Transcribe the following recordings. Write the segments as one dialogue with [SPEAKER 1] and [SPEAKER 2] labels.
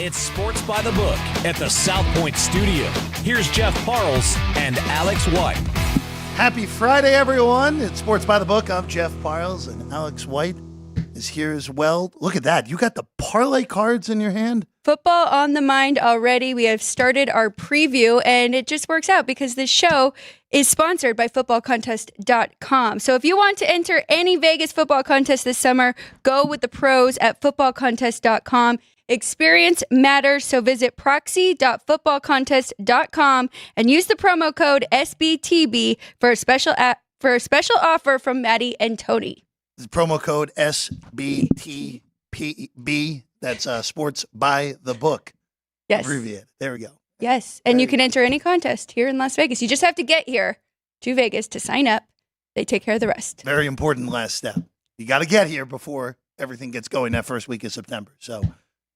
[SPEAKER 1] It's Sports by the Book at the South Point Studio. Here's Jeff Parles and Alex White.
[SPEAKER 2] Happy Friday, everyone. It's Sports by the Book. I'm Jeff Parles, and Alex White is here as well. Look at that. You got the parlay cards in your hand?
[SPEAKER 3] Football on the mind already. We have started our preview, and it just works out because this show is sponsored by footballcontest.com. So if you want to enter any Vegas football contest this summer, go with the pros at footballcontest.com. Experience matters, so visit proxy.footballcontest.com and use the promo code SBTB for a special offer from Maddie and Tony.
[SPEAKER 2] The promo code SBTB. That's Sports by the Book.
[SPEAKER 3] Yes.
[SPEAKER 2] Abbreviated. There we go.
[SPEAKER 3] Yes, and you can enter any contest here in Las Vegas. You just have to get here to Vegas to sign up. They take care of the rest.
[SPEAKER 2] Very important last step. You got to get here before everything gets going that first week of September. So,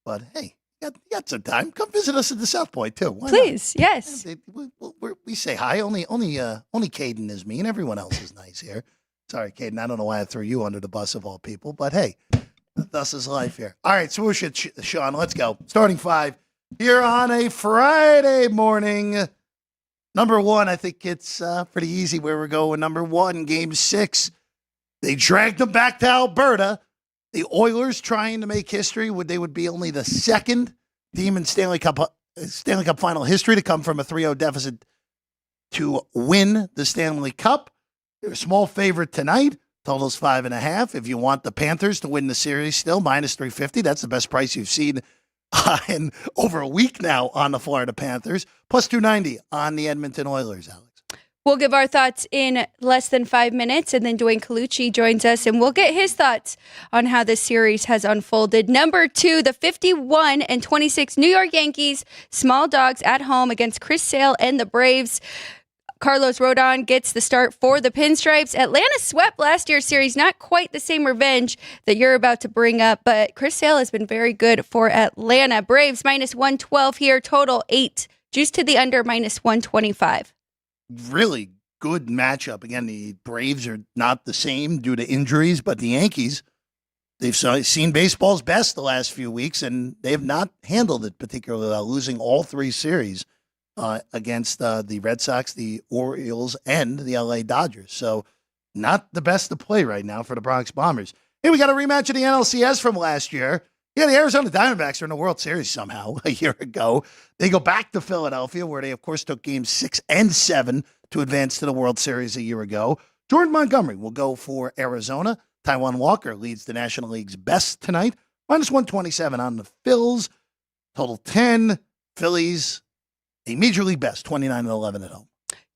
[SPEAKER 2] but hey, you got some time. Come visit us at the South Point too. Why
[SPEAKER 3] Please,
[SPEAKER 2] not?
[SPEAKER 3] yes.
[SPEAKER 2] We say hi. Only Caden is mean. Everyone else is nice here. Sorry, Caden. I don't know why I threw you under the bus of all people, but hey, thus is life here. All right, swoosh it, Sean. Let's go. Starting five here on a Friday morning. Number one, I think it's pretty easy where we're going. Number one, Game 6. They dragged them back to Alberta. The Oilers trying to make history. They would be only the second team in Stanley Cup final history to come from a 3-0 deficit to win the Stanley Cup. They're a small favorite tonight. Total's 5.5. If you want the Panthers to win the series still, minus 350. That's the best price you've seen in over a week now on the Florida Panthers. Plus 290 on the Edmonton Oilers, Alex.
[SPEAKER 3] We'll give our thoughts in less than 5 minutes, and then Duane Colucci joins us, and we'll get his thoughts on how this series has unfolded. Number 2, the 51-26 New York Yankees, small dogs at home against Chris Sale and the Braves. Carlos Rodon gets the start for the Pinstripes. Atlanta swept last year's series. Not quite the same revenge that you're about to bring up, but Chris Sale has been very good for Atlanta. Braves minus 112 here, total 8. Juice to the under, minus 125.
[SPEAKER 2] Really good matchup. Again, the Braves are not the same due to injuries, but the Yankees, they've seen baseball's best the last few weeks, and they have not handled it particularly well, losing all 3 series against the Red Sox, the Orioles, and the LA Dodgers. So not the best to play right now for the Bronx Bombers. Hey, we got a rematch of the NLCS from last year. Yeah, the Arizona Diamondbacks are in the World Series somehow a year ago. They go back to Philadelphia, where they, of course, took games 6 and 7 to advance to the World Series a year ago. Jordan Montgomery will go for Arizona. Taijuan Walker leads the National League's best tonight. Minus 127 on the Phils. Total 10. Phillies, a Major League best, 29-11 at home.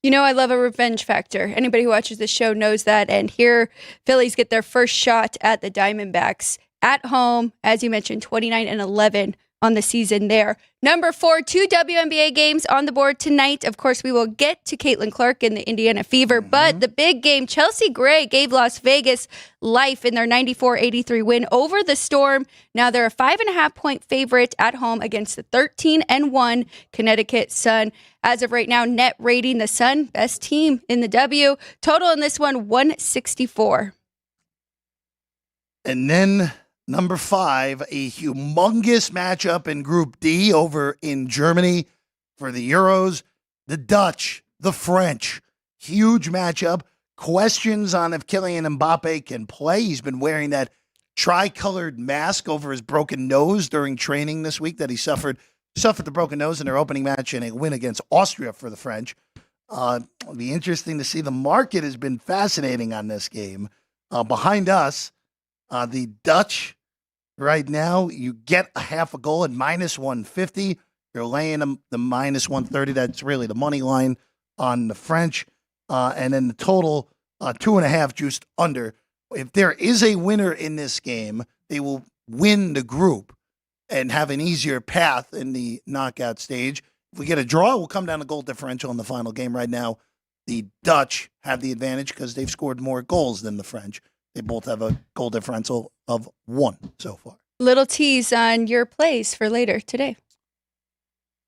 [SPEAKER 3] You know, I love a revenge factor. Anybody who watches this show knows that. And here, Phillies get their first shot at the Diamondbacks at home. As you mentioned, 29-11 on the season there. Number 4, 2 WNBA games on the board tonight. Of course, we will get to Caitlin Clark in the Indiana Fever, but the big game, Chelsea Gray gave Las Vegas life in their 94-83 win over the Storm. Now they're a 5.5-point favorite at home against the 13-1 Connecticut Sun. As of right now, net rating, the Sun, best team in the W. Total in this one, 164.
[SPEAKER 2] And then number 5, a humongous matchup in Group D over in Germany for the Euros. The Dutch, the French, huge matchup. Questions on if Kylian Mbappe can play. He's been wearing that tricolored mask over his broken nose during training this week that he suffered the broken nose in their opening match in a win against Austria for the French. It'll be interesting to see. The market has been fascinating on this game. Behind us, the Dutch, right now, you get a half a goal at minus 150. You're laying them the minus 130. That's really the money line on the French. And then the total, 2.5 juiced under. If there is a winner in this game, they will win the group and have an easier path in the knockout stage. If we get a draw, we'll come down to goal differential in the final game. Right now, the Dutch have the advantage because they've scored more goals than the French. They both have a goal differential of 1 so far.
[SPEAKER 3] Little tease on your plays for later today.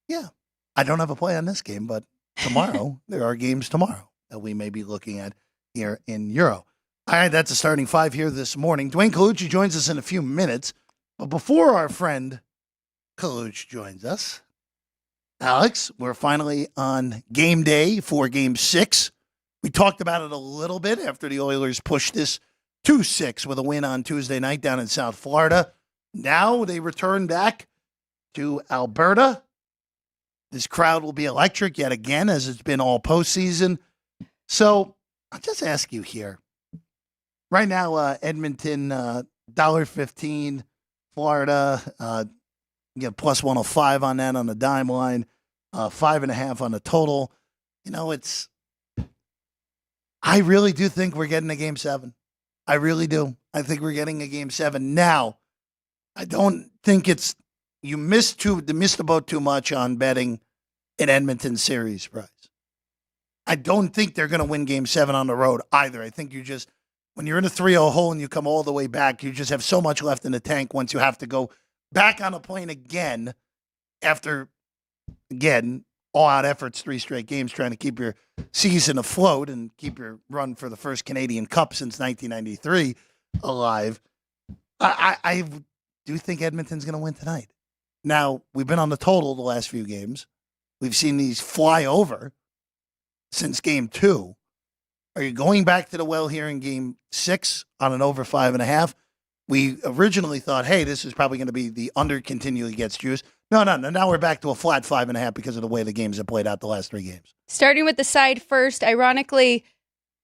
[SPEAKER 2] Yeah. I don't have a play on this game, but tomorrow, there are games tomorrow that we may be looking at here in Euro. All right, that's a starting 5 here this morning. Duane Colucci joins us in a few minutes. But before our friend Colucci joins us. Alex, we're finally on game day for Game 6. We talked about it a little bit after the Oilers pushed this 2-6 with a win on Tuesday night down in South Florida. Now they return back to Alberta. This crowd will be electric yet again, as it's been all postseason. So I'll just ask you here. Right now, Edmonton, $1.15. Florida, you get plus 105 on that on the dime line, 5.5 on the total. You know, I really do think we're getting a Game 7. I really do. I think we're getting a Game 7. Now, I don't think you missed the boat too much on betting an Edmonton series price. I don't think they're going to win Game 7 on the road either. I think when you're in a 3-0 hole and you come all the way back, you just have so much left in the tank once you have to go back on a plane again after, again, all-out efforts, 3 straight games, trying to keep your season afloat and keep your run for the first Canadian Cup since 1993 alive. I do think Edmonton's going to win tonight. Now, we've been on the total the last few games. We've seen these fly over since Game 2. Are you going back to the well here in Game 6 on an over 5.5? We originally thought, hey, this is probably going to be the under continually gets juice. No. Now we're back to a flat 5.5 because of the way the games have played out the last 3 games.
[SPEAKER 3] Starting with the side first, ironically,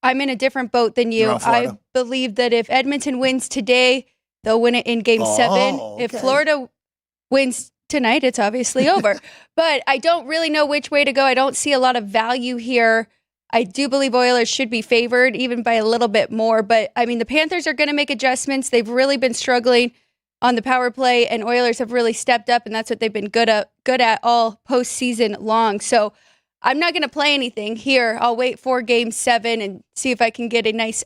[SPEAKER 3] I'm in a different boat than you. I believe that if Edmonton wins today, they'll win it in Game 7.
[SPEAKER 2] Okay.
[SPEAKER 3] If Florida wins tonight, it's obviously over. But I don't really know which way to go. I don't see a lot of value here. I do believe Oilers should be favored, even by a little bit more. But, I mean, the Panthers are going to make adjustments. They've really been struggling on the power play, and Oilers have really stepped up, and that's what they've been good at all postseason long. So I'm not going to play anything here. I'll wait for Game 7 and see if I can get a nice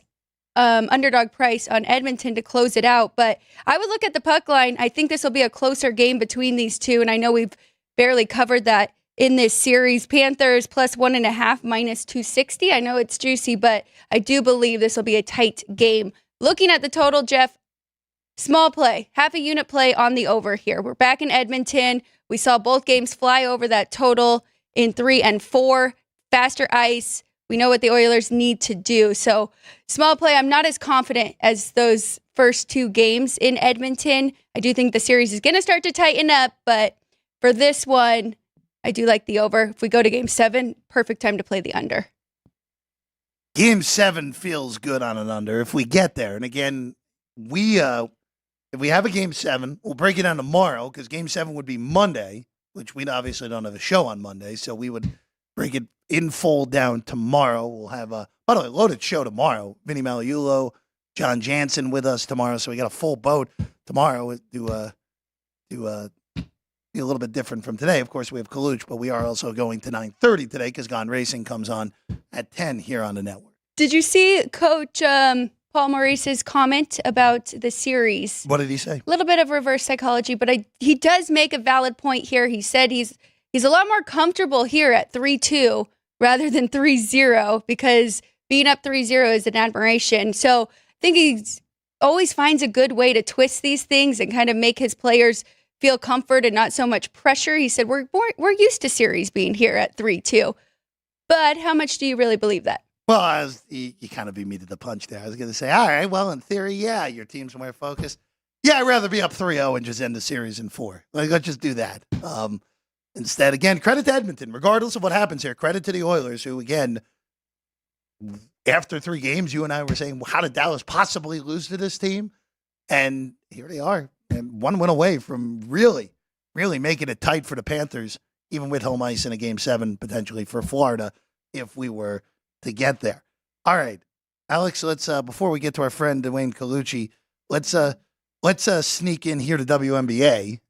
[SPEAKER 3] underdog price on Edmonton to close it out. But I would look at the puck line. I think this will be a closer game between these two, and I know we've barely covered that in this series. Panthers plus 1.5 minus 260. I know it's juicy, but I do believe this will be a tight game. Looking at the total, Jeff, small play, half a unit play on the over here. We're back in Edmonton. We saw both games fly over that total in 3 and 4. Faster ice. We know what the Oilers need to do. So small play, I'm not as confident as those first 2 games in Edmonton. I do think the series is going to start to tighten up, but for this one, I do like the over. If we go to Game 7, perfect time to play the under.
[SPEAKER 2] Game 7 feels good on an under if we get there. And again, if we have a Game 7, we'll break it down tomorrow because Game 7 would be Monday, which we obviously don't have a show on Monday, so we would break it in full down tomorrow. We'll have by the way, loaded show tomorrow. Vinny Magliulo, John Jansen with us tomorrow, so we got a full boat tomorrow. Be a little bit different from today. Of course, we have Colucci, but we are also going to 9:30 today because Gone Racing comes on at 10 here on the network.
[SPEAKER 3] Did you see Coach Paul Maurice's comment about the series?
[SPEAKER 2] What did he say?
[SPEAKER 3] A little bit of reverse psychology, but he does make a valid point here. He said he's a lot more comfortable here at 3-2 rather than 3-0 because being up 3-0 is an admiration. So I think he always finds a good way to twist these things and kind of make his players feel comfort and not so much pressure. He said, we're used to series being here at 3-2. But how much do you really believe that?
[SPEAKER 2] Well, you kind of beat me to the punch there. I was going to say, all right, well, in theory, yeah, your team's more focused. Yeah, I'd rather be up 3-0 and just end the series in 4. Let's just do that. Instead, again, credit to Edmonton. Regardless of what happens here, credit to the Oilers, who, again, after 3 games, you and I were saying, well, how did Dallas possibly lose to this team? And here they are. And 1 win away from really, really making it tight for the Panthers, even with home ice in a Game 7 potentially for Florida if we were to get there. All right, Alex, let's before we get to our friend Duane Colucci, let's sneak in here to WNBA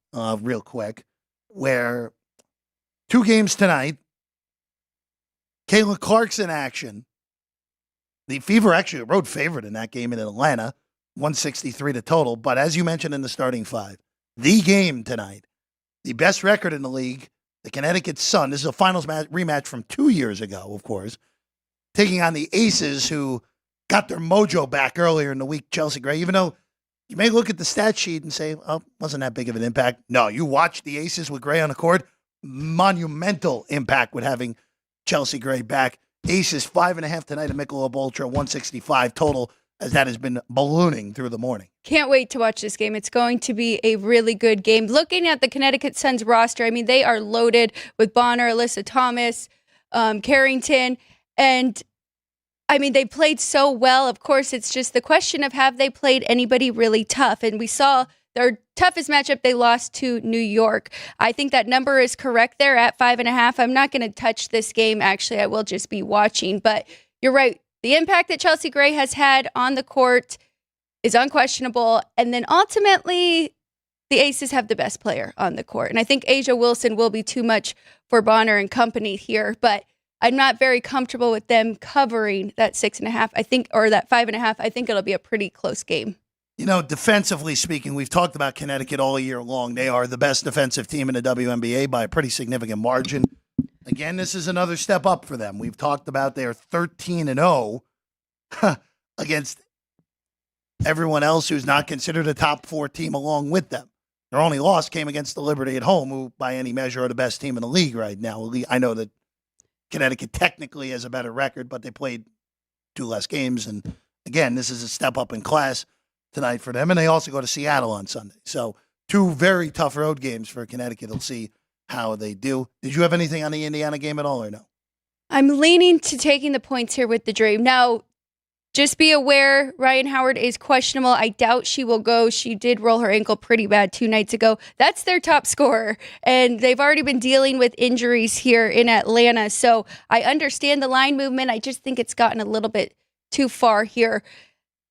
[SPEAKER 2] real quick, where 2 games tonight. Kayla Clark's in action. The Fever actually a road favorite in that game in Atlanta. 163 to total, but as you mentioned in the starting 5, the game tonight, the best record in the league, the Connecticut Sun. This is a finals rematch from 2 years ago, of course, taking on the Aces, who got their mojo back earlier in the week. Chelsea Gray, even though You may look at the stat sheet and say, oh, wasn't that big of an impact. No, you watch the Aces with Gray on the court. Monumental impact with having Chelsea Gray back. Aces 5.5 tonight at Michelob Ultra, 165 total, as that has been ballooning through the morning.
[SPEAKER 3] Can't wait to watch this game. It's going to be a really good game. Looking at the Connecticut Suns roster, I mean, they are loaded with Bonner, Alyssa Thomas, Carrington, and I mean, they played so well. Of course, it's just the question of have they played anybody really tough? And we saw their toughest matchup, they lost to New York. I think that number is correct there at 5.5. I'm not going to touch this game. Actually, I will just be watching. But you're right. The impact that Chelsea Gray has had on the court is unquestionable. And then ultimately, the Aces have the best player on the court. And I think Asia Wilson will be too much for Bonner and company here. But I'm not very comfortable with them covering that 6.5, I think, or that 5.5. I think it'll be a pretty close game.
[SPEAKER 2] You know, defensively speaking, we've talked about Connecticut all year long. They are the best defensive team in the WNBA by a pretty significant margin. Again, this is another step up for them. We've talked about they're 13-0 against everyone else who's not considered a top 4 team along with them. Their only loss came against the Liberty at home, who by any measure are the best team in the league right now. I know that Connecticut technically has a better record, but they played 2 less games. And again, this is a step up in class tonight for them. And they also go to Seattle on Sunday. So 2 very tough road games for Connecticut. We'll see how they do. Did you have anything on the Indiana game at all or no?
[SPEAKER 3] I'm leaning to taking the points here with the Dream. Now, just be aware, Ryan Howard is questionable. I doubt she will go. She did roll her ankle pretty bad 2 nights ago. That's their top scorer, and they've already been dealing with injuries here in Atlanta. So I understand the line movement. I just think it's gotten a little bit too far here.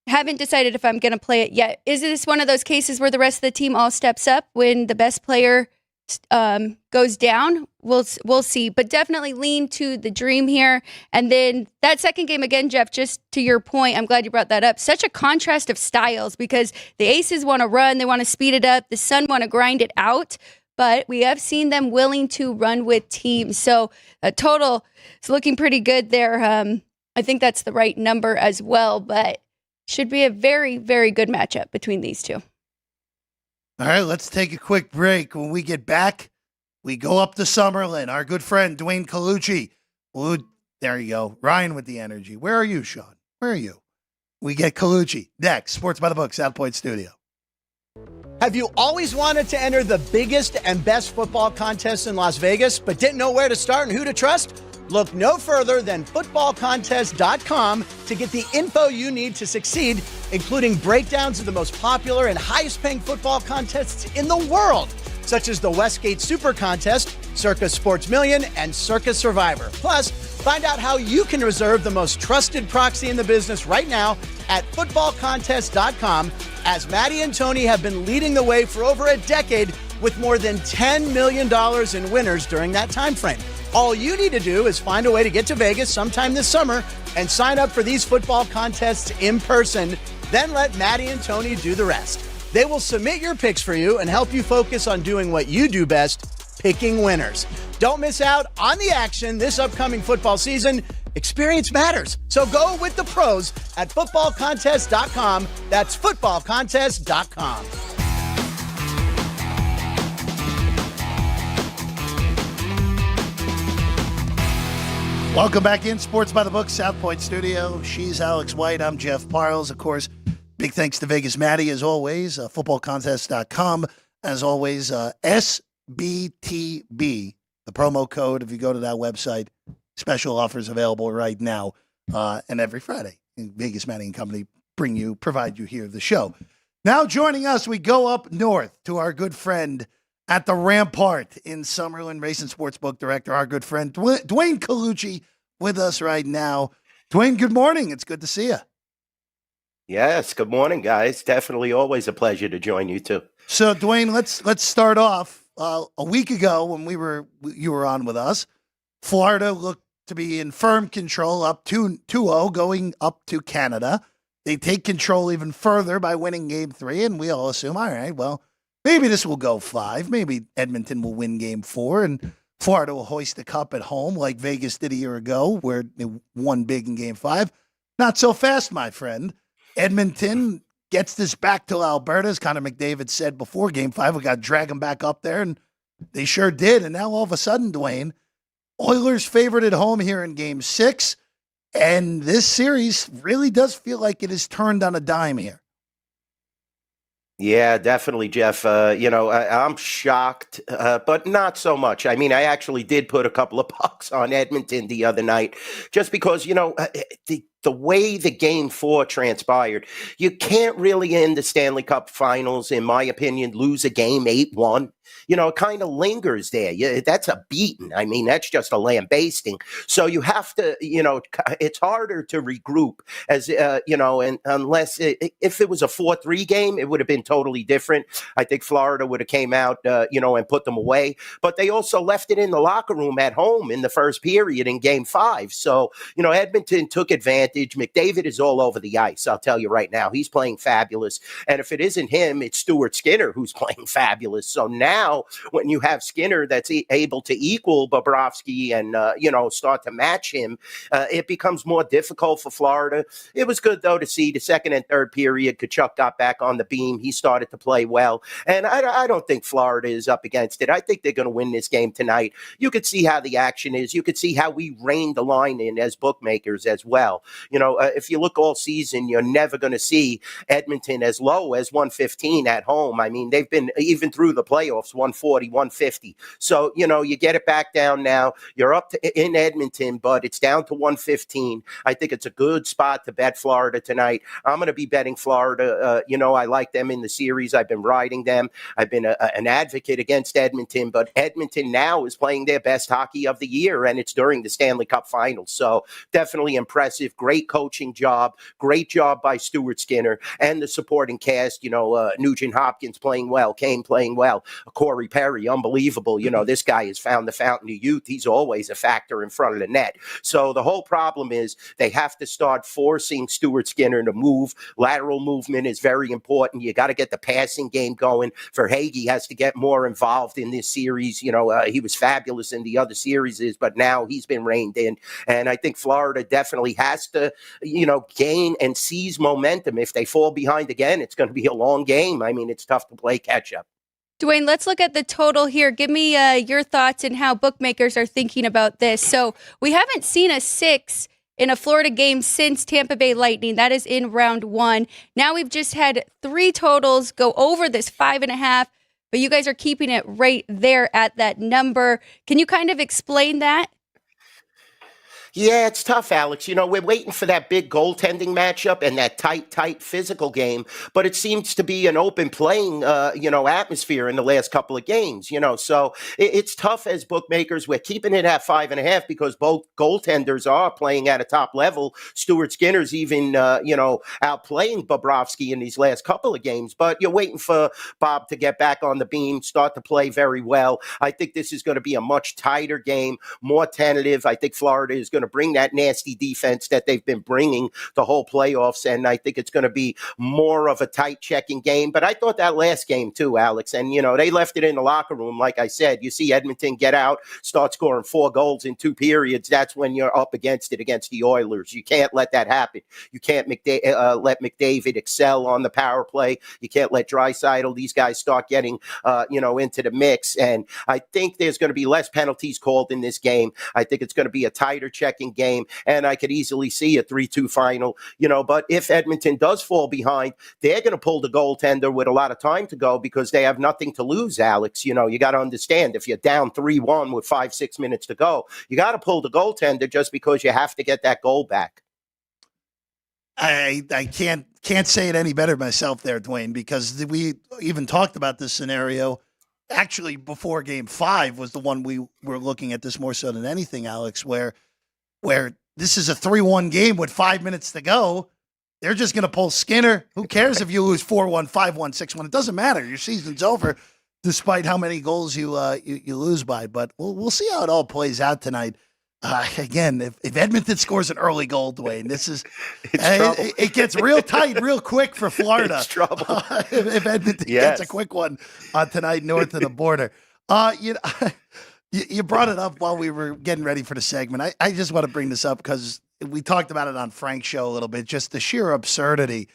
[SPEAKER 3] Haven't decided if I'm going to play it yet. Is this one of those cases where the rest of the team all steps up when the best player goes down? We'll see, but definitely lean to the Dream here. And then that second game again, Jeff, just to your point, I'm glad you brought that up. Such a contrast of styles because the Aces want to run, they want to speed it up. The Sun want to grind it out, but we have seen them willing to run with teams. So a total is looking pretty good there. I think that's the right number as well, but should be a very, very good matchup between these two.
[SPEAKER 2] All right, let's take a quick break. When we get back, we go up to Summerlin. Our good friend, Duane Colucci. There you go. Ryan with the energy. Where are you, Sean? Where are you? We get Colucci next. Sports by the Book, South Point Studio.
[SPEAKER 4] Have you always wanted to enter the biggest and best football contest in Las Vegas, but didn't know where to start and who to trust? Look no further than footballcontest.com to get the info you need to succeed, including breakdowns of the most popular and highest-paying football contests in the world, such as the Westgate Super Contest, Circa Sports Million, and Circa Survivor. Plus, find out how you can reserve the most trusted proxy in the business right now at footballcontest.com, as Maddie and Tony have been leading the way for over a decade with more than $10 million in winners during that time frame. All you need to do is find a way to get to Vegas sometime this summer and sign up for these football contests in person. Then let Maddie and Tony do the rest. They will submit your picks for you and help you focus on doing what you do best, picking winners. Don't miss out on the action this upcoming football season. Experience matters. So go with the pros at footballcontest.com. That's footballcontest.com.
[SPEAKER 2] Welcome back in Sports by the Book, South Point Studio. She's Alex White. I'm Jeff Parles. Of course, big thanks to Vegas Maddie, as always. Footballcontest.com. As always, SBTB, the promo code. If you go to that website, special offers available right now and every Friday. Vegas Maddie and Company provide you here the show. Now joining us, we go up north to our good friend at the Rampart in Summerlin, Race and Sportsbook Director, our good friend Duane Colucci with us right now. Duane, good morning. It's good to see you.
[SPEAKER 5] Yes, good morning, guys. Definitely always a pleasure to join you too.
[SPEAKER 2] So, Duane, let's start off. A week ago when you were on with us, Florida looked to be in firm control, up 2-0, going up to Canada. They take control even further by winning Game 3, and we all assume, all right, well, maybe this will go 5. Maybe Edmonton will win Game 4, and Florida will hoist the cup at home like Vegas did a year ago, where they won big in Game 5. Not so fast, my friend. Edmonton gets this back to Alberta, as Connor McDavid said before Game 5. We got to drag them back up there, and they sure did. And now all of a sudden, Duane, Oilers favored at home here in Game 6, and this series really does feel like it has turned on a dime here.
[SPEAKER 5] Yeah, definitely, Jeff. I'm shocked, but not so much. I mean, I actually did put a couple of bucks on Edmonton the other night just because, the way the Game 4 transpired, you can't really in the Stanley Cup Finals, in my opinion, lose a game 8-1. It kind of lingers there. That's a beating. I mean, that's just a lambasting. So you have to, it's harder to regroup and unless if it was a 4-3 game, it would have been totally different. I think Florida would have came out, and put them away. But they also left it in the locker room at home in the first period in Game 5. So, Edmonton took advantage. McDavid is all over the ice. I'll tell you right now, he's playing fabulous. And if it isn't him, it's Stuart Skinner who's playing fabulous. So now when you have Skinner that's able to equal Bobrovsky and, start to match him, it becomes more difficult for Florida. It was good, though, to see the second and third period. Kachuk got back on the beam. He started to play well. And I don't think Florida is up against it. I think they're going to win this game tonight. You could see how the action is. You could see how we reined the line in as bookmakers as well. If you look all season, you're never going to see Edmonton as low as 115 at home. I mean, they've been, even through the playoffs, 140, 150. So, you get it back down now. You're up in Edmonton, but it's down to 115. I think it's a good spot to bet Florida tonight. I'm going to be betting Florida. I like them in the series. I've been riding them. I've been an advocate against Edmonton, but Edmonton now is playing their best hockey of the year, and it's during the Stanley Cup Finals. So definitely impressive. Great coaching job. Great job by Stuart Skinner and the supporting cast. Nugent Hopkins playing well. Kane playing well. Corey Perry, unbelievable. This guy has found the fountain of youth. He's always a factor in front of the net. So the whole problem is they have to start forcing Stuart Skinner to move. Lateral movement is very important. You got to get the passing game going. Verhaeghe has to get more involved in this series. He was fabulous in the other series, but now he's been reined in. And I think Florida definitely has to, gain and seize momentum. If they fall behind again, it's going to be a long game. I mean, it's tough to play catch up.
[SPEAKER 3] Duane, let's look at the total here. Give me your thoughts and how bookmakers are thinking about this. So we haven't seen a 6 in a Florida game since Tampa Bay Lightning. That is in round 1. Now we've just had 3 totals go over this 5.5, but you guys are keeping it right there at that number. Can you kind of explain that?
[SPEAKER 5] Yeah, it's tough, Alex. We're waiting for that big goaltending matchup and that tight physical game, but it seems to be an open playing, atmosphere in the last couple of games, so it's tough as bookmakers. We're keeping it at 5.5 because both goaltenders are playing at a top level. Stuart Skinner's even, outplaying Bobrovsky in these last couple of games, but you're waiting for Bob to get back on the beam, start to play very well. I think this is going to be a much tighter game, more tentative. I think Florida is going to bring that nasty defense that they've been bringing the whole playoffs, and I think it's going to be more of a tight checking game. But I thought that last game too, Alex, and they left it in the locker room. Like I said, you see Edmonton get out, start scoring 4 goals in 2 periods. That's when you're up against it against the Oilers. You can't let that happen. You can't let McDavid excel on the power play. You can't let Draisaitl, these guys start getting into the mix. And I think there's going to be less penalties called in this game. I think it's going to be a tighter checking game, and I could easily see a 3-2 final, but if Edmonton does fall behind, they're going to pull the goaltender with a lot of time to go because they have nothing to lose, Alex. You got to understand, if you're down 3-1 with 5-6 minutes to go, you got to pull the goaltender just because you have to get that goal back.
[SPEAKER 2] I can't say it any better myself there, Duane, because we even talked about this scenario actually before Game 5 was the one we were looking at this more so than anything, Alex, where this is a 3-1 game with 5 minutes to go. They're just going to pull Skinner. Who cares if you lose 4-1, 5-1, 6-1? It doesn't matter. Your season's over, despite how many goals you lose by. But we'll see how it all plays out tonight. Again, if Edmonton scores an early goal, Duane, this is it gets real tight real quick for Florida.
[SPEAKER 5] It's trouble.
[SPEAKER 2] If Edmonton gets a quick one tonight north of the border. You brought it up while we were getting ready for the segment. I just want to bring this up because we talked about it on Frank's show a little bit, just the sheer absurdity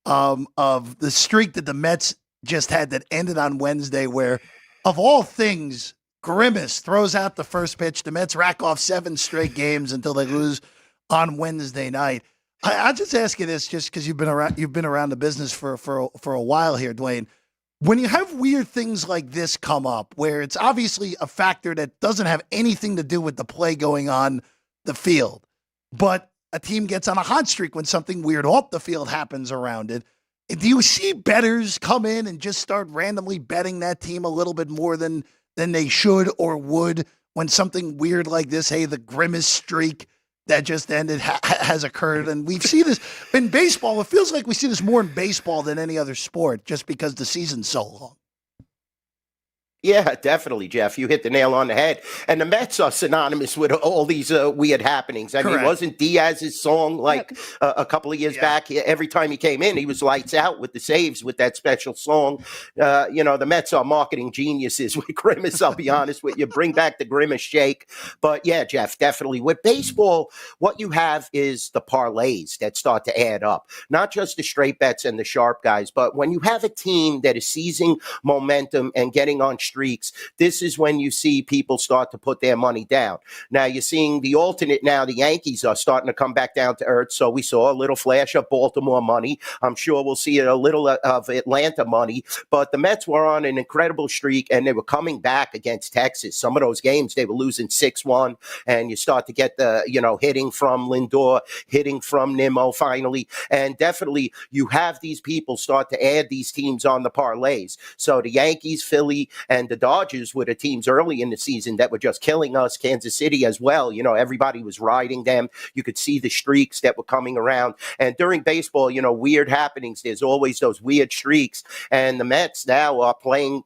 [SPEAKER 2] of the streak that the Mets just had that ended on Wednesday, where, of all things, Grimace throws out the first pitch. The Mets rack off 7 straight games until they lose on Wednesday night. I'll just ask you this, just because you've been around the business for a while here, Duane. When you have weird things like this come up, where it's obviously a factor that doesn't have anything to do with the play going on the field, but a team gets on a hot streak when something weird off the field happens around it, do you see bettors come in and just start randomly betting that team a little bit more than they should or would when something weird like this, hey, the Grimace streak that just ended has occurred? And we've seen this in baseball. It feels like we see this more in baseball than any other sport just because the season's so long.
[SPEAKER 5] Yeah, definitely, Jeff. You hit the nail on the head. And the Mets are synonymous with all these weird happenings. I mean, wasn't Diaz's song like a couple of years back? Every time he came in, he was lights out with the saves with that special song. The Mets are marketing geniuses with Grimace, I'll be honest with you. Bring back the Grimace shake. But yeah, Jeff, definitely. With baseball, what you have is the parlays that start to add up. Not just the straight bets and the sharp guys, but when you have a team that is seizing momentum and getting on streaks, this is when you see people start to put their money down. Now you're seeing the alternate now. The Yankees are starting to come back down to earth. So we saw a little flash of Baltimore money. I'm sure we'll see a little of Atlanta money. But the Mets were on an incredible streak, and they were coming back against Texas. Some of those games they were losing 6-1, and you start to get the hitting from Lindor, hitting from Nimmo finally, and definitely you have these people start to add these teams on the parlays. So the Yankees, Philly, and the Dodgers were the teams early in the season that were just killing us. Kansas City as well. Everybody was riding them. You could see the streaks that were coming around. And during baseball, weird happenings. There's always those weird streaks. And the Mets now are playing,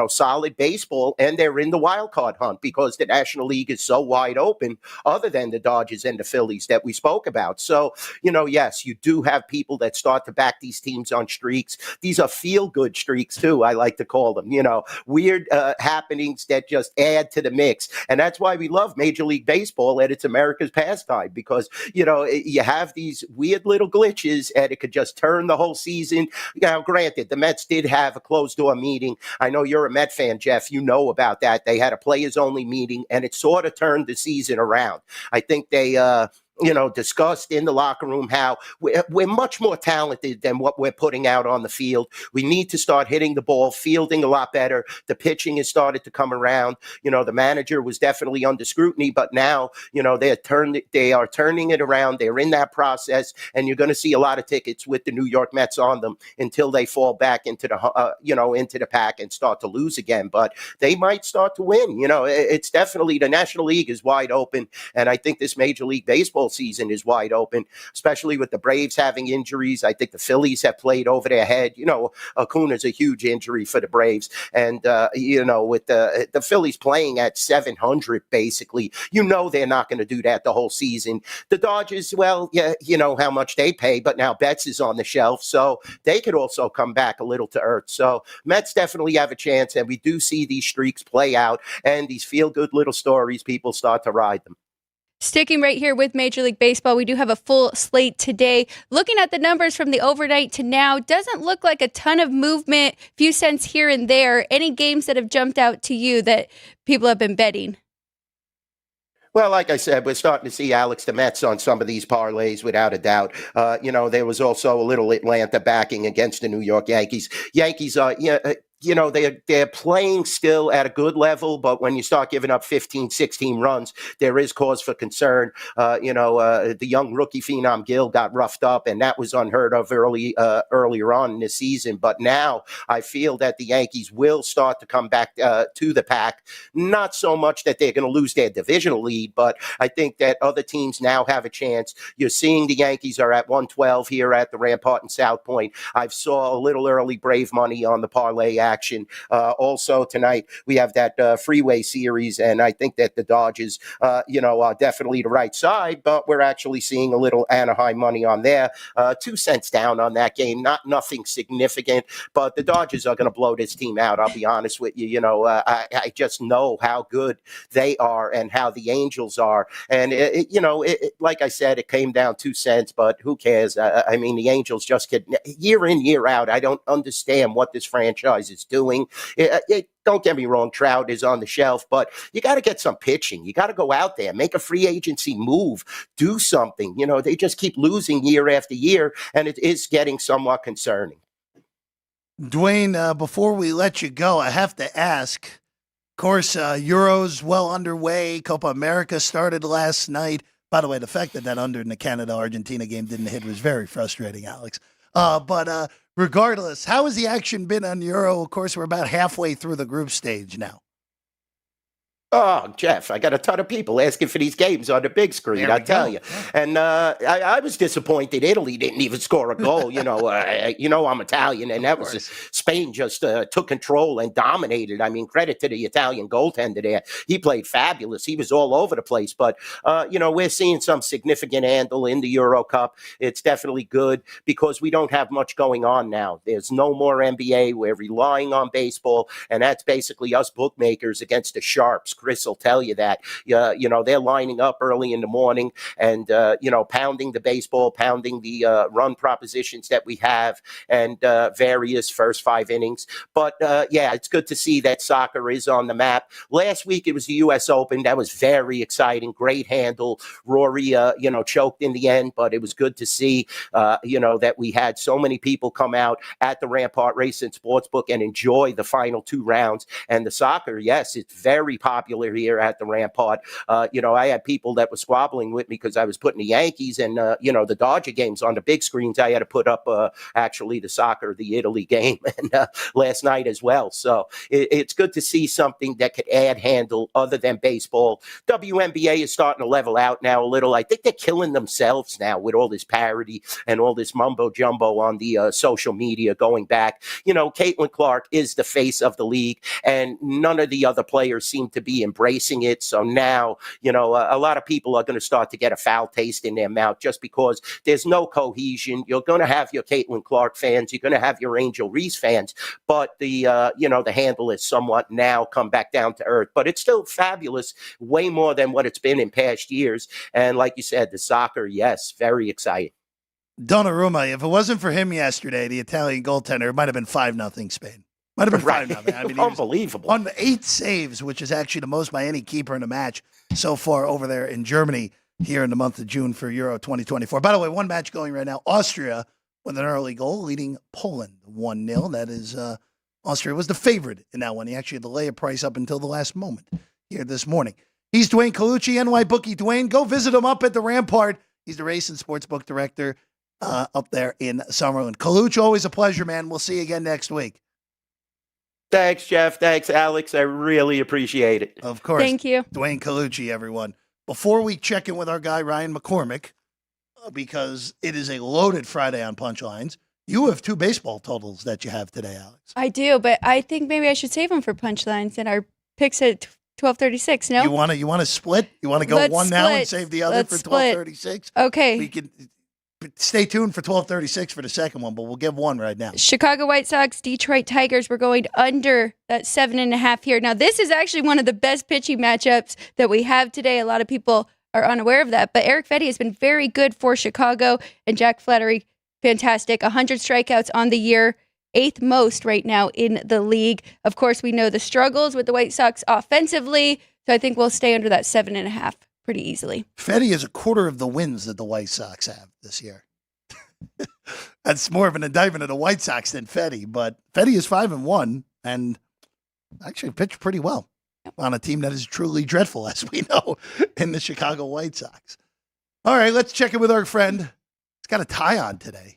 [SPEAKER 5] solid baseball, and they're in the wild card hunt because the National League is so wide open, other than the Dodgers and the Phillies that we spoke about. So, yes, you do have people that start to back these teams on streaks. These are feel-good streaks, too, I like to call them. Weird happenings that just add to the mix. And that's why we love Major League Baseball, and it's America's pastime, because, you have these weird little glitches and it could just turn the whole season. Now, granted, the Mets did have a closed-door meeting. I know you're a Met fan, Jeff. You know about that. They had a players-only meeting, and it sort of turned the season around. I think they discussed in the locker room how we're much more talented than what we're putting out on the field. We need to start hitting the ball, fielding a lot better. The pitching has started to come around. The manager was definitely under scrutiny, but now, they are turning it around. They're in that process, and you're going to see a lot of tickets with the New York Mets on them until they fall back into the pack and start to lose again. But they might start to win. It's definitely, the National League is wide open, and I think this Major League Baseball season is wide open, especially with the Braves having injuries. I think the Phillies have played over their head. Acuna's a huge injury for the Braves. And, with the Phillies playing at 700, basically, they're not going to do that the whole season. The Dodgers, well, yeah, how much they pay, but now Betts is on the shelf, so they could also come back a little to earth. So Mets definitely have a chance, and we do see these streaks play out, and these feel-good little stories, people start to ride them.
[SPEAKER 3] Sticking right here with Major League Baseball, we do have a full slate today. Looking at the numbers from the overnight to now, doesn't look like a ton of movement, few cents here and there. Any games that have jumped out to you that people have been betting?
[SPEAKER 5] Well, like I said, we're starting to see Alex the Mets on some of these parlays, without a doubt. There was also a little Atlanta backing against the New York Yankees. Yankees are, they're playing still at a good level, but when you start giving up 15, 16 runs, there is cause for concern. The young rookie phenom Gill got roughed up, and that was unheard of earlier on in the season. But now I feel that the Yankees will start to come back to the pack. Not so much that they're going to lose their divisional lead, but I think that other teams now have a chance. You're seeing the Yankees are at 112 here at the Rampart in South Point. I saw a little early Brave money on the parlay action. action. Also tonight, we have that freeway series, and I think that the Dodgers, are definitely the right side, but we're actually seeing a little Anaheim money on there. 2 cents down on that game, nothing significant, but the Dodgers are going to blow this team out. I'll be honest with you. I just know how good they are and how the Angels are. And, like I said, it came down 2 cents, but who cares? I mean, the Angels just get year in, year out. I don't understand what this franchise is doing. Don't get me wrong, Trout is on the shelf, but you got to get some pitching. You got to go out there, make a free agency move, do something. They just keep losing year after year, and it is getting somewhat concerning.
[SPEAKER 2] Duane, before we let you go, I have to ask, of course, Euros well underway. Copa America started last night. By the way, the fact that under in the Canada-Argentina game didn't hit was very frustrating, Alex. But regardless, how has the action been on Euro? Of course, we're about halfway through the group stage now.
[SPEAKER 5] Oh, Jeff, I got a ton of people asking for these games on the big screen, I tell you. And I was disappointed Italy didn't even score a goal. I'm Italian, and that was Spain just took control and dominated. I mean, credit to the Italian goaltender there. He played fabulous. He was all over the place. But, we're seeing some significant handle in the Euro Cup. It's definitely good because we don't have much going on now. There's no more NBA. We're relying on baseball, and that's basically us bookmakers against the sharps. Chris will tell you that. They're lining up early in the morning and, pounding the baseball, pounding the run propositions that we have and various first 5 innings. But, it's good to see that soccer is on the map. Last week, it was the U.S. Open. That was very exciting. Great handle. Rory, choked in the end, but it was good to see, that we had so many people come out at the Rampart Race and Sportsbook and enjoy the final 2 rounds. And the soccer, yes, it's very popular here at the Rampart. I had people that were squabbling with me because I was putting the Yankees and, the Dodger games on the big screens. I had to put up actually the soccer, the Italy game and last night as well. So it's good to see something that could add handle other than baseball. WNBA is starting to level out now a little. I think they're killing themselves now with all this parody and all this mumbo jumbo on the social media going back. Caitlin Clark is the face of the league and none of the other players seem to be embracing it. So now, a lot of people are going to start to get a foul taste in their mouth just because there's no cohesion. You're going to have your Caitlin Clark fans. You're going to have your Angel Reese fans. But the handle is somewhat now come back down to earth. But it's still fabulous, way more than what it's been in past years. And like you said, the soccer, yes, very exciting.
[SPEAKER 2] Donnarumma, if it wasn't for him yesterday, the Italian goaltender, it might have been 5-0 Spain. Might have been 5-0. I mean,
[SPEAKER 5] unbelievable.
[SPEAKER 2] On 8 saves, which is actually the most by any keeper in a match so far over there in Germany here in the month of June for Euro 2024. By the way, one match going right now. Austria with an early goal leading Poland 1-0. That is, Austria was the favorite in that one. He actually had to lay a price up until the last moment here this morning. He's Duane Colucci, NY Bookie. Duane, go visit him up at the Rampart. He's the race and sportsbook director up there in Summerlin. Colucci, always a pleasure, man. We'll see you again next week.
[SPEAKER 5] Thanks, Jeff. Thanks, Alex. I really appreciate it.
[SPEAKER 2] Of course.
[SPEAKER 3] Thank you.
[SPEAKER 2] Duane Colucci, everyone. Before we check in with our guy, Ryan McCormick, because it is a loaded Friday on Punchlines, you have 2 baseball totals that you have today, Alex.
[SPEAKER 3] I do, but I think maybe I should save them for Punchlines and our picks at 12:36. No,
[SPEAKER 2] you want to split? You want to go one now and save the other for 12:36?
[SPEAKER 3] Okay.
[SPEAKER 2] We can stay tuned for 12:36 for the second one, but we'll give one right now.
[SPEAKER 3] Chicago White Sox, Detroit Tigers. We're going under that 7.5 here. Now, this is actually one of the best pitching matchups that we have today. A lot of people are unaware of that, but Eric Fedde has been very good for Chicago, and Jack Flaherty, fantastic. 100 strikeouts on the year, 8th most right now in the league. Of course, we know the struggles with the White Sox offensively, so I think we'll stay under that 7.5 pretty easily.
[SPEAKER 2] Fedde is a quarter of the wins that the White Sox have this year. That's more of an indictment of the White Sox than Fedde, but Fedde is 5-1 and actually pitched pretty well on a team that is truly dreadful, as we know, in the Chicago White Sox. All right, let's check in with our friend. He's got a tie on today.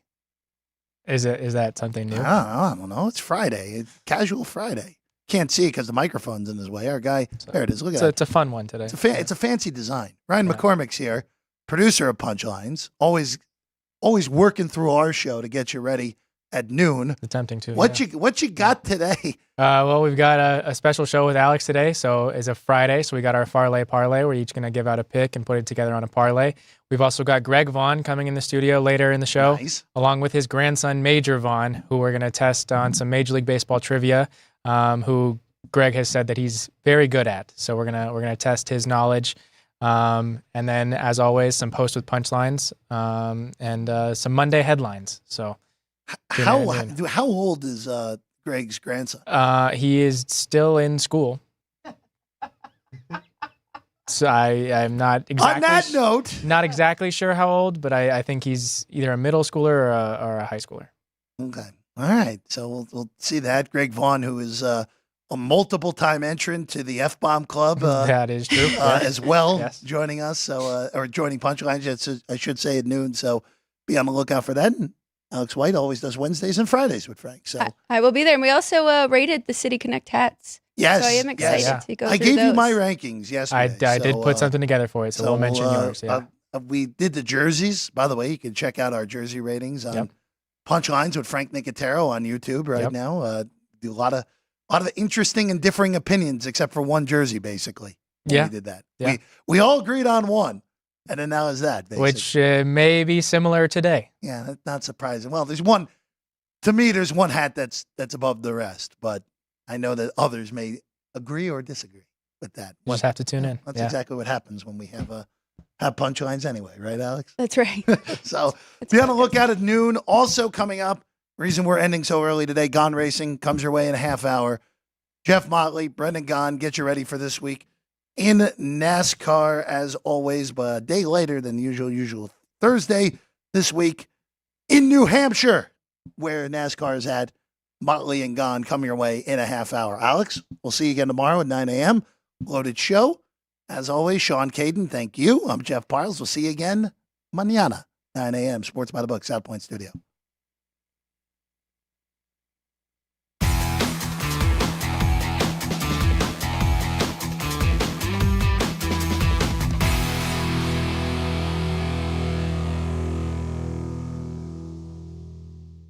[SPEAKER 6] Is that something new?
[SPEAKER 2] I don't know. It's Friday. It's casual Friday. Can't see it because the microphone's in his way. Our guy, there it is. Look at it.
[SPEAKER 6] It's a fun one today.
[SPEAKER 2] It's a fancy design. Ryan McCormick's here, producer of Punchlines, always working through our show to get you ready at noon.
[SPEAKER 6] Attempting to.
[SPEAKER 2] What
[SPEAKER 6] yeah.
[SPEAKER 2] you got today?
[SPEAKER 6] Well, we've got a special show with Alex today. So it's a Friday. So we got our parlay. We're each going to give out a pick and put it together on a parlay. We've also got Greg Vaughn coming in the studio later in the show,
[SPEAKER 2] Nice.
[SPEAKER 6] along with his grandson, Major Vaughn, who we're going to test on some Major League Baseball trivia, who Greg has said that he's very good at. So we're gonna test his knowledge. And then, as always, some posts with punchlines and some Monday headlines. So
[SPEAKER 2] How old is Greg's grandson?
[SPEAKER 6] he is still in school. So I'm not exactly
[SPEAKER 2] On that note,
[SPEAKER 6] not exactly sure how old, but I think he's either a middle schooler or a high schooler.
[SPEAKER 2] okay, all right. So we'll see that Greg Vaughn, who is a multiple-time entrant to the F-bomb club,
[SPEAKER 6] That is true.
[SPEAKER 2] as well,
[SPEAKER 6] Yes.
[SPEAKER 2] joining us. So or joining Punchlines, I should say, at noon. So be on the lookout for that. And Alex White always does Wednesdays and Fridays with Frank. So
[SPEAKER 3] I will be there. And we also rated the City Connect hats.
[SPEAKER 2] yes,
[SPEAKER 3] So I am excited
[SPEAKER 2] yes.
[SPEAKER 3] to go
[SPEAKER 2] I
[SPEAKER 3] through
[SPEAKER 2] gave you
[SPEAKER 3] those.
[SPEAKER 2] my rankings yesterday.
[SPEAKER 6] I did
[SPEAKER 2] so,
[SPEAKER 6] put something together for you, so we'll mention yours. Yeah.
[SPEAKER 2] We did the jerseys. By the way, you can check out our jersey ratings on
[SPEAKER 6] Yep.
[SPEAKER 2] Punchlines with Frank Nicotero on YouTube right
[SPEAKER 6] Yep.
[SPEAKER 2] now. Do a lot of interesting and differing opinions, except for one jersey, basically. when
[SPEAKER 6] Yeah.
[SPEAKER 2] we did that.
[SPEAKER 6] Yeah.
[SPEAKER 2] We all agreed on one, and then now is that basically.
[SPEAKER 6] Which may be similar today.
[SPEAKER 2] Yeah, that's not surprising. Well, there's one. To me, there's one hat that's above the rest, but I know that others may agree or disagree with that.
[SPEAKER 6] We'll just have to tune in.
[SPEAKER 2] That's
[SPEAKER 6] Yeah.
[SPEAKER 2] exactly what happens when we have punchlines anyway, right, Alex?
[SPEAKER 3] That's right.
[SPEAKER 2] So be on the lookout at noon. Also coming up, reason we're ending so early today, Gone Racing comes your way in a half hour. Jeff Motley, Brendan Gahn, get you ready for this week in NASCAR as always, but a day later than usual Thursday this week in New Hampshire, where NASCAR is at. Motley and Gahn come your way in a half hour. Alex, we'll see you again tomorrow at 9 a.m. Loaded show. As always, Sean Caden, thank you. I'm Jeff Parles. We'll see you again mañana, 9 a.m. Sports by the Book, South Point Studio.